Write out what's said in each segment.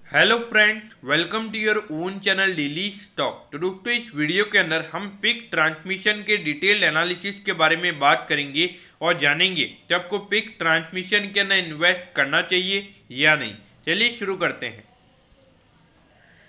Hello friends, welcome to your own channel daily stock. तो दोस्तों, इस वीडियो के अंदर हम पिक ट्रांसमिशन के डिटेल्ड एनालिसिस के बारे में बात करेंगे और जानेंगे कि आपको पिक ट्रांसमिशन के अंदर इन्वेस्ट करना चाहिए या नहीं। चलिए शुरू करते हैं।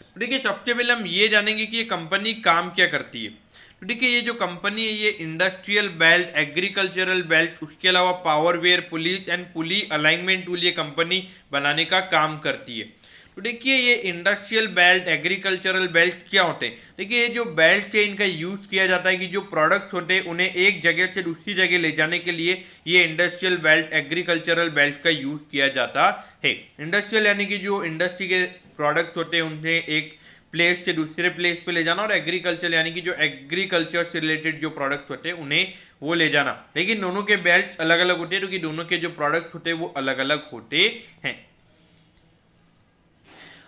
तो देखिए, सबसे पहले हम ये जानेंगे कि ये कंपनी काम क्या करती है। तो देखिए, ये जो कंपनी है ये इंडस्ट्रियल बेल्ट, एग्रीकल्चरल बेल्ट, उसके अलावा पावरवेयर, pulleys and pulley alignment tool ये कंपनी बनाने का काम करती है। तो देखिए, ये इंडस्ट्रियल बेल्ट, एग्रीकल्चरल बेल्ट क्या होते हैं। देखिए, ये जो बेल्ट है इनका यूज़ किया जाता है कि जो प्रोडक्ट्स होते हैं उन्हें एक जगह से दूसरी जगह ले जाने के लिए ये इंडस्ट्रियल बेल्ट, एग्रीकल्चरल बेल्ट का यूज़ किया जाता है। इंडस्ट्रियल यानी कि जो इंडस्ट्री के प्रोडक्ट्स होते हैं उन्हें एक प्लेस से दूसरे प्लेस पे ले जाना, और एग्रीकल्चर यानी कि जो एग्रीकल्चर से रिलेटेड जो प्रोडक्ट्स होते हैं उन्हें वो ले जाना। लेकिन दोनों के बेल्ट अलग अलग होते हैं क्योंकि दोनों के जो प्रोडक्ट होते हैं वो अलग अलग होते हैं।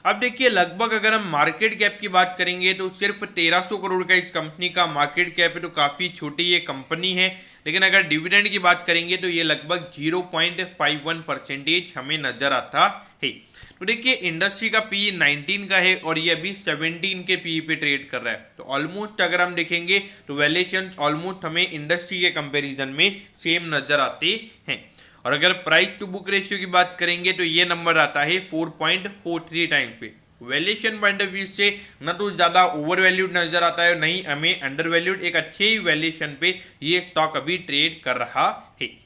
अब देखिए, लगभग अगर हम मार्केट कैप की बात करेंगे तो सिर्फ 1300 करोड़ का इस कंपनी का मार्केट कैप है, तो काफ़ी छोटी ये कंपनी है। लेकिन अगर डिविडेंड की बात करेंगे तो ये लगभग 0.51% हमें नजर आता है। तो देखिए, इंडस्ट्री का पी 19 का है और ये अभी 17 के पी पे ट्रेड कर रहा है। तो ऑलमोस्ट अगर हम देखेंगे तो वैल्यूएशन ऑलमोस्ट हमें इंडस्ट्री के कंपैरिजन में सेम नजर आते हैं। और अगर प्राइस टू बुक रेशियो की बात करेंगे तो ये नंबर आता है 4.43 टाइम्स पे। वैल्यूएशन पॉइंट ऑफ व्यू से न तो ज़्यादा ओवर वैल्यूड नजर आता है और नहीं हमें अंडर वैल्यूड, एक अच्छे ही वैल्यूएशन पे ये स्टॉक अभी ट्रेड कर रहा है।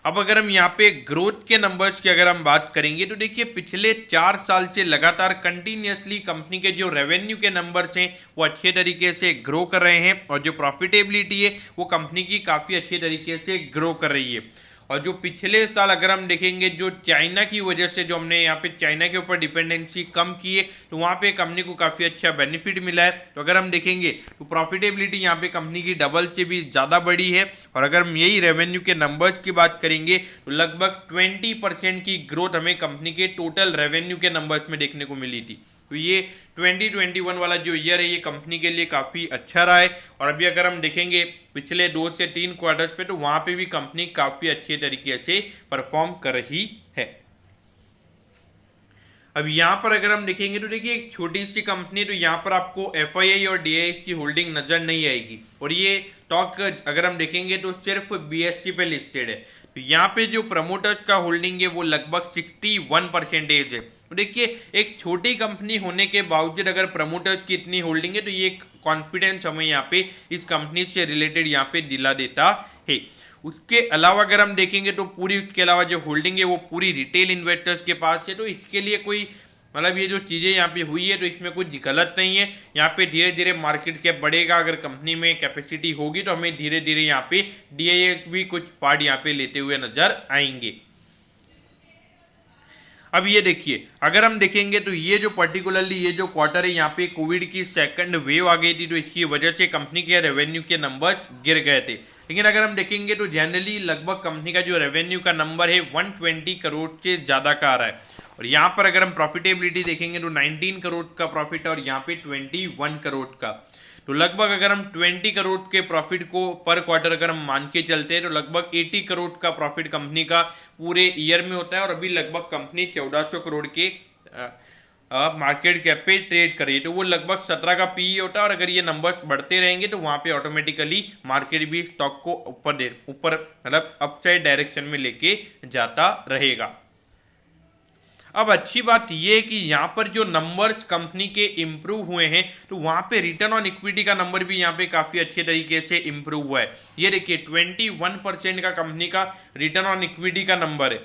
अब अगर हम यहाँ पे ग्रोथ के नंबर्स की अगर हम बात करेंगे तो देखिए, पिछले 4 साल से लगातार कंटिन्यूसली कंपनी के जो रेवेन्यू के नंबर्स हैं वो अच्छे तरीके से ग्रो कर रहे हैं, और जो प्रॉफिटेबिलिटी है वो कंपनी की काफ़ी अच्छे तरीके से ग्रो कर रही है। और जो पिछले साल अगर हम देखेंगे, जो चाइना की वजह से जो हमने यहाँ पे चाइना के ऊपर डिपेंडेंसी कम की है, तो वहाँ पे कंपनी को काफ़ी अच्छा बेनिफिट मिला है। तो अगर हम देखेंगे तो प्रॉफिटेबिलिटी यहाँ पे कंपनी की डबल से भी ज़्यादा बड़ी है। और अगर हम यही रेवेन्यू के नंबर्स की बात करेंगे तो लगभग 20% की ग्रोथ हमें कंपनी के टोटल रेवेन्यू के नंबर्स में देखने को मिली थी। तो ये 2021 वाला जो ईयर है ये कंपनी के लिए काफ़ी अच्छा रहा है। और अभी अगर हम देखेंगे पिछले 2 से 3 क्वार्टर्स पे, तो वहाँ पे भी कंपनी काफ़ी अच्छे तरीके से परफॉर्म कर रही है। अब यहाँ पर अगर हम देखेंगे तो देखिए, एक छोटी सी कंपनी, तो यहाँ पर आपको एफआईआई और डीआईएस की होल्डिंग नजर नहीं आएगी। और ये स्टॉक अगर हम देखेंगे तो सिर्फ बीएससी पे लिस्टेड है। तो यहाँ पे जो प्रमोटर्स का होल्डिंग है वो लगभग 61% है। तो देखिए, एक छोटी कंपनी होने के बावजूद अगर प्रमोटर्स की इतनी होल्डिंग है तो ये कॉन्फिडेंस हमें यहाँ पे इस कंपनी से रिलेटेड यहाँ पे दिला देता है। उसके अलावा अगर हम देखेंगे तो पूरी उसके अलावा जो होल्डिंग है वो पूरी रिटेल इन्वेस्टर्स के पास है। तो इसके लिए कोई मतलब ये जो चीज़ें यहाँ पे हुई है तो इसमें कुछ गलत नहीं है। यहाँ पे धीरे धीरे मार्केट कैप बढ़ेगा, अगर कंपनी में कैपेसिटी होगी तो हमें धीरे धीरे यहाँ पे डीआईएस भी कुछ पार्ट यहाँ पे लेते हुए नजर आएंगे। अब ये देखिए, अगर हम देखेंगे तो ये जो पर्टिकुलरली ये जो क्वार्टर है यहाँ पे कोविड की सेकंड वेव आ गई थी, तो इसकी वजह से कंपनी के रेवेन्यू के नंबर्स गिर गए थे। लेकिन अगर हम देखेंगे तो जनरली लगभग कंपनी का जो रेवेन्यू का नंबर है 120 करोड़ से ज़्यादा का आ रहा है। और यहाँ पर अगर हम प्रॉफिटेबिलिटी देखेंगे तो 19 करोड़ का प्रॉफिट है और यहाँ पे 21 करोड़ का। तो लगभग अगर हम 20 करोड़ के प्रॉफिट को पर क्वार्टर अगर हम मान के चलते हैं तो लगभग 80 करोड़ का प्रॉफिट कंपनी का पूरे ईयर में होता है। और अभी लगभग कंपनी 1400 करोड़ के मार्केट कैप पे ट्रेड कर रही है, तो वो लगभग 17 का पी होता है। और अगर ये नंबर्स बढ़ते रहेंगे तो वहाँ पे ऑटोमेटिकली मार्केट भी स्टॉक को ऊपर मतलब अपसाइड डायरेक्शन में लेके जाता रहेगा। अब अच्छी बात यह है कि यहाँ पर जो नंबर्स कंपनी के इम्प्रूव हुए हैं तो वहाँ पे रिटर्न ऑन इक्विटी का नंबर भी यहाँ पे काफ़ी अच्छे तरीके से इम्प्रूव हुआ है। ये देखिए, 21% का कंपनी का रिटर्न ऑन इक्विटी का नंबर है।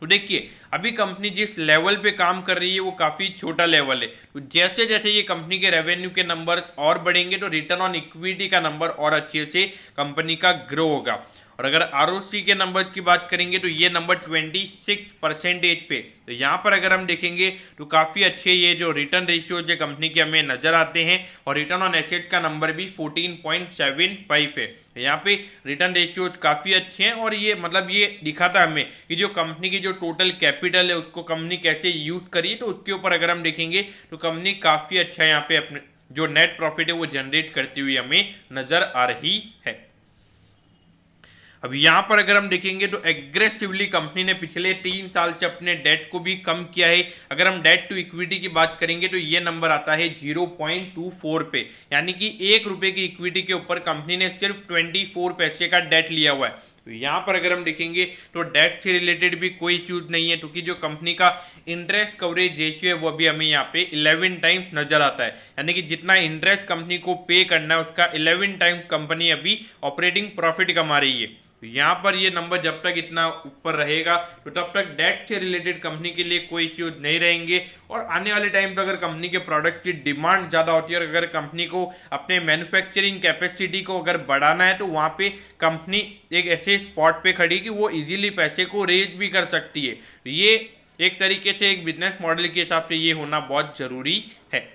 तो देखिए, अभी कंपनी जिस लेवल पे काम कर रही है वो काफ़ी छोटा लेवल है। तो जैसे जैसे ये कंपनी के रेवेन्यू के नंबर्स और बढ़ेंगे तो रिटर्न ऑन इक्विटी का नंबर और अच्छे से कंपनी का ग्रो होगा। और अगर आरओसी के नंबर्स की बात करेंगे तो ये नंबर 26% पे। तो यहाँ पर अगर हम देखेंगे तो काफ़ी अच्छे ये जो रिटर्न रेशियोज है कंपनी के हमें नज़र आते हैं। और रिटर्न ऑन एसेट का नंबर भी 14.75 है। यहाँ पे रिटर्न रेशियोज काफ़ी अच्छे हैं और ये मतलब ये दिखाता हमें कि जो कंपनी की जो टोटल कैपिटल है उसको कंपनी कैसे यूज करिए। तो उसके ऊपर अगर हम देखेंगे तो कंपनी काफ़ी अच्छा यहाँ पे अपने जो नेट प्रॉफिट है वो जनरेट करती हुई हमें नज़र आ रही है। अब यहाँ पर अगर हम देखेंगे तो एग्रेसिवली कंपनी ने पिछले 3 साल से अपने डेट को भी कम किया है। अगर हम डेट टू इक्विटी की बात करेंगे तो ये नंबर आता है 0.24 पे, यानी कि 1 रुपए की इक्विटी के ऊपर कंपनी ने सिर्फ 24 पैसे का डेट लिया हुआ है। तो यहाँ पर अगर हम देखेंगे तो डेट से रिलेटेड भी कोई इश्यूज नहीं है, क्योंकि जो कंपनी का इंटरेस्ट कवरेज रेशियो है वो भी हमें यहाँ पे 11 टाइम्स नजर आता है, यानी कि जितना इंटरेस्ट कंपनी को पे करना है उसका 11 टाइम्स कंपनी अभी ऑपरेटिंग प्रॉफिट कमा रही है। तो यहाँ पर ये नंबर जब तक इतना ऊपर रहेगा तो तब तक डेट से रिलेटेड कंपनी के लिए कोई इश्यूज नहीं रहेंगे। और आने वाले टाइम पे अगर कंपनी के प्रोडक्ट की डिमांड ज़्यादा होती है और अगर कंपनी को अपने मैन्युफैक्चरिंग कैपेसिटी को अगर बढ़ाना है तो वहाँ पे कंपनी एक ऐसे स्पॉट पे खड़ी कि वो इजीली पैसे को रेज भी कर सकती है। ये एक तरीके से एक बिजनेस मॉडल के हिसाब से ये होना बहुत ज़रूरी है।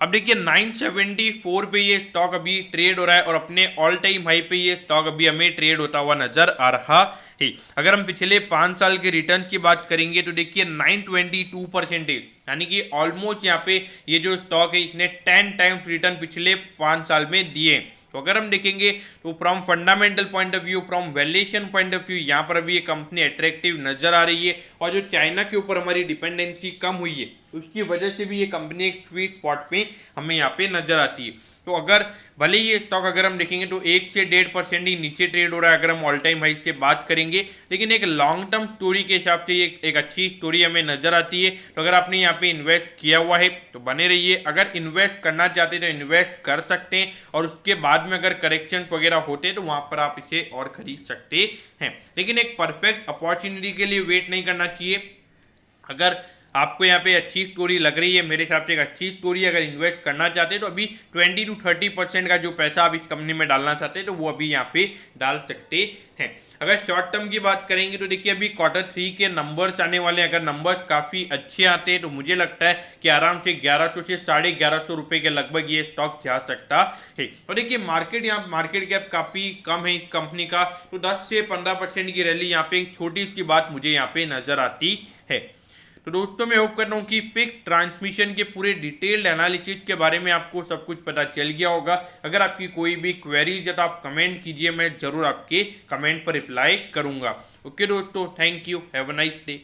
अब देखिए 974 पे ये स्टॉक अभी ट्रेड हो रहा है और अपने ऑल टाइम हाई पे ये स्टॉक अभी हमें ट्रेड होता हुआ नजर आ रहा है। अगर हम पिछले 5 साल के रिटर्न की बात करेंगे तो देखिए 922%, यानी कि ऑलमोस्ट यहाँ पे ये जो स्टॉक है इसने 10 टाइम्स रिटर्न पिछले 5 साल में दिए। तो अगर हम देखेंगे तो from fundamental point of view, from valuation point of view, यहाँ पर अभी ये कंपनी अट्रैक्टिव नजर आ रही है। और जो चाइना के ऊपर हमारी डिपेंडेंसी कम हुई है उसकी वजह से भी ये कंपनी एक स्वीट स्पॉट पे हमें यहाँ पे नजर आती है। तो अगर भले ये स्टॉक अगर हम देखेंगे तो 1 से 1.5% ही नीचे ट्रेड हो रहा है अगर हम ऑल टाइम हाई से बात करेंगे, लेकिन एक लॉन्ग टर्म स्टोरी के हिसाब से ये एक अच्छी स्टोरी हमें नजर आती है। तो अगर आपने यहाँ पे इन्वेस्ट किया हुआ है तो बने रहिए, अगर इन्वेस्ट करना चाहते हैं तो इन्वेस्ट कर सकते हैं और उसके बाद में अगर करेक्शन वगैरह होते हैं तो वहाँ पर आप इसे और खरीद सकते हैं, लेकिन एक परफेक्ट अपॉर्चुनिटी के लिए वेट नहीं करना चाहिए। अगर आपको यहाँ पे अच्छी स्टोरी लग रही है, मेरे हिसाब से एक अच्छी स्टोरी, अगर इन्वेस्ट करना चाहते हैं तो अभी 20 to 30% का जो पैसा आप इस कंपनी में डालना चाहते हैं तो वो अभी यहाँ पे डाल सकते हैं। अगर शॉर्ट टर्म की बात करेंगे तो देखिए अभी Q3 के नंबर्स आने वाले हैं। अगर नंबर्स काफ़ी अच्छे आते हैं तो मुझे लगता है कि आराम से 1100 से 1150 रुपये के लगभग ये स्टॉक जा सकता है। और देखिए मार्केट कैप काफ़ी कम है इस कंपनी का, तो 10 से 15% की रैली यहाँ पे एक छोटी सी बात मुझे यहाँ पे नजर आती है। तो दोस्तों मैं होप करता हूँ कि पिक ट्रांसमिशन के पूरे डिटेल्ड एनालिसिस के बारे में आपको सब कुछ पता चल गया होगा। अगर आपकी कोई भी क्वेरीज है तो आप कमेंट कीजिए, मैं जरूर आपके कमेंट पर रिप्लाई करूँगा। ओके दोस्तों, thank you, have a nice day.